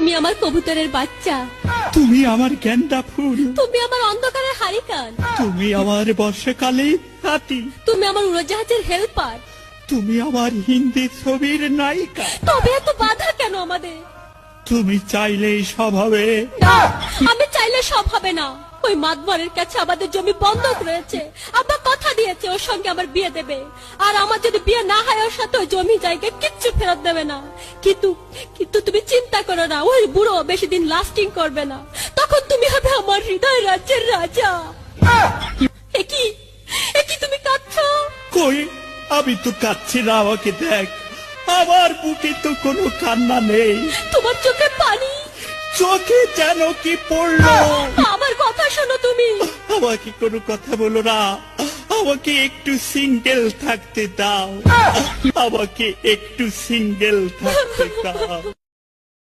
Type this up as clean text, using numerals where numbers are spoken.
তুমি আমার কবুতরের বাচ্চা, তুমি আমার গেন্দা ফুল, তুমি আমার অন্ধকারের হারিকান, তুমি আমার বর্ষাকালে হাতি, তুমি আমার উড়োজাহাজের হেল্পার। তুমি আমার হিন্দি ছবির নায়িকা। তবে এত বাধা কেন আমাদের? তুমি চাইলেই সব হবে। না, আমি চাইলে সব হবে না। ওই মাতবরের কাছে আমাদের জমি বন্ধক রয়েছে। আব্বা কথা দিয়েছে ওর সঙ্গে আমার বিয়ে দেবে, আর আমার যদি বিয়ে না হয় ওর সাথে ওই জমি জায়গা কিচ্ছু ফেরত দেবে না। কিন্তু কিন্তু তুমি চিন্তা করো না, ওই বুড়ো বেশি দিন লাস্টিং করবে না। তখন তুমি হবে আমার হৃদয় রাজ্যের রাজা। একই একই তুমি কাঁদছো? কই, আমি তো কাঁদছি না, আমাকে দেখ। আমার বুকে তো কোনো কান্না নেই। তোমার চোখে পানি, চোখে যেন কি পড়লো। আমার কথা শোনো তুমি। আমাকে কোনো কথা বলো না, আমাকে একটু সিঙ্গেল থাকতে দাও, আমাকে একটু সিঙ্গেল থাকতে দাও।